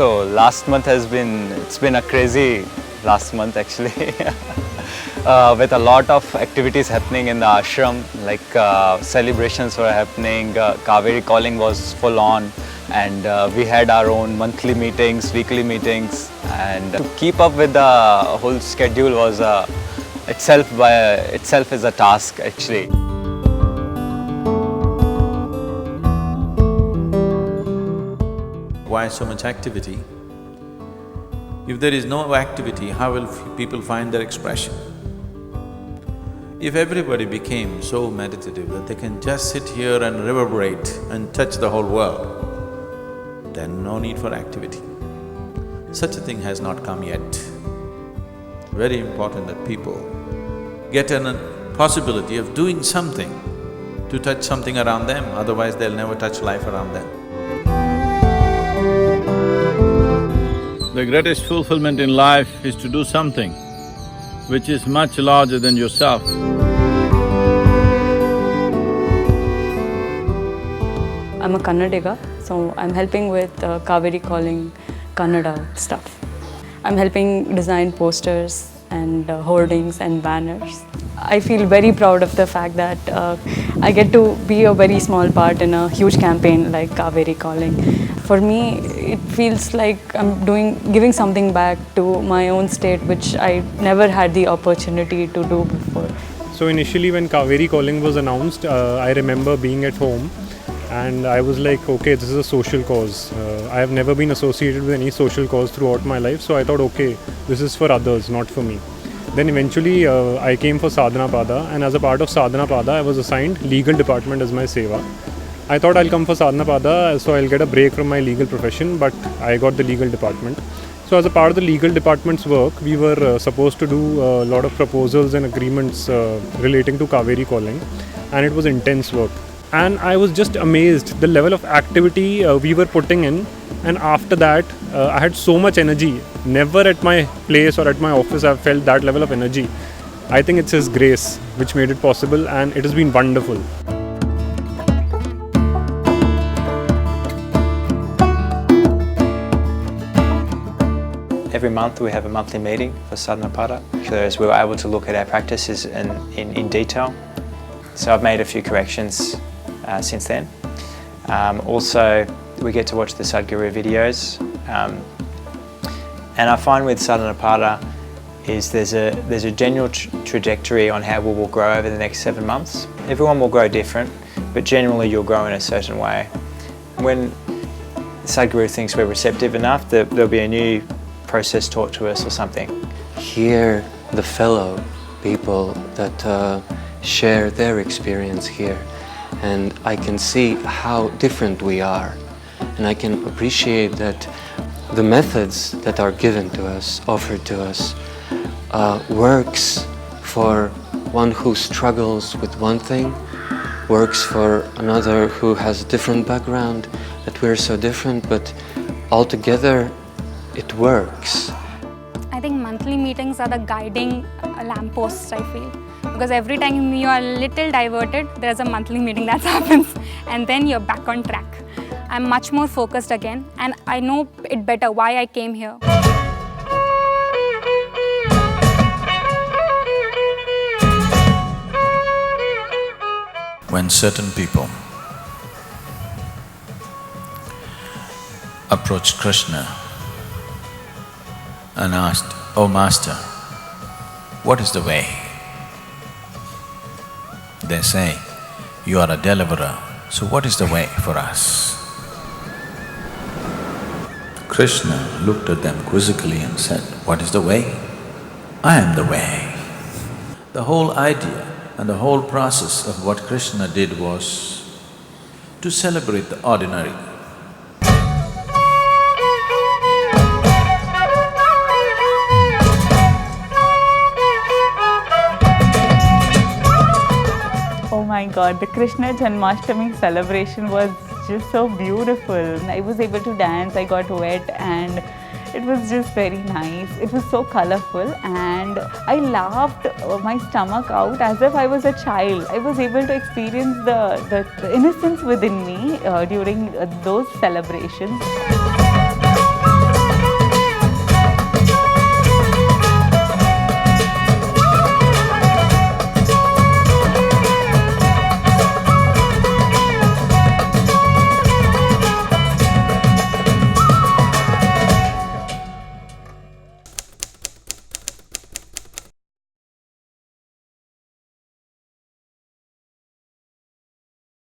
So last month it's been a crazy last month actually. With a lot of activities happening in the ashram, like celebrations were happening, Cauvery Calling was full on, and we had our own monthly meetings, weekly meetings, and to keep up with the whole schedule was itself is a task actually. Why so much activity? If there is no activity, how will people find their expression? If everybody became so meditative that they can just sit here and reverberate and touch the whole world, then no need for activity. Such a thing has not come yet. Very important that people get a possibility of doing something to touch something around them, otherwise they'll never touch life around them. The greatest fulfillment in life is to do something which is much larger than yourself. I'm a Kannadiga, so I'm helping with Cauvery Calling Kannada stuff. I'm helping design posters and hoardings and banners. I feel very proud of the fact that I get to be a very small part in a huge campaign like Cauvery Calling. For me, it feels like I'm giving something back to my own state, which I never had the opportunity to do before. So initially when Cauvery Calling was announced, I remember being at home and I was like, okay, this is a social cause. I have never been associated with any social cause throughout my life, so I thought, okay, this is for others, not for me. Then eventually I came for Sadhanapada, and as a part of Sadhanapada I was assigned legal department as my Seva. I thought I'll come for Sadhanapada so I'll get a break from my legal profession, but I got the legal department. So as a part of the legal department's work, we were supposed to do a lot of proposals and agreements relating to Cauvery Calling, and it was intense work. And I was just amazed the level of activity we were putting in, and after that I had so much energy. Never at my place or at my office I've felt that level of energy. I think it's His grace which made it possible, and it has been wonderful. Every month we have a monthly meeting for Sadhanapada, because we were able to look at our practices in detail. So I've made a few corrections since then. Also, we get to watch the Sadhguru videos. And I find with Sadhanapada is there's a general trajectory on how we will grow over the next 7 months. Everyone will grow different, but generally you'll grow in a certain way. When Sadhguru thinks we're receptive enough, there'll be a new process taught to us or something. Hear the fellow people that share their experience here, and I can see how different we are, and I can appreciate that the methods that are given to us, offered to us, works for one who struggles with one thing, works for another who has a different background, that we're so different, but altogether it works. I think monthly meetings are the guiding lampposts, I feel. Because every time you are a little diverted, there's a monthly meeting that happens, and then you're back on track. I'm much more focused again, and I know it better why I came here. When certain people approached Krishna and asked, "Oh Master, what is the way?" They say, "You are a deliverer, so what is the way for us?" Krishna looked at them quizzically and said, "What is the way? I am the way." The whole idea and the whole process of what Krishna did was to celebrate the ordinary. Oh my God, the Krishna Janmashtami celebration was just so beautiful. I was able to dance, I got wet, and it was just very nice. It was so colorful, and I laughed my stomach out as if I was a child. I was able to experience the innocence within me during those celebrations.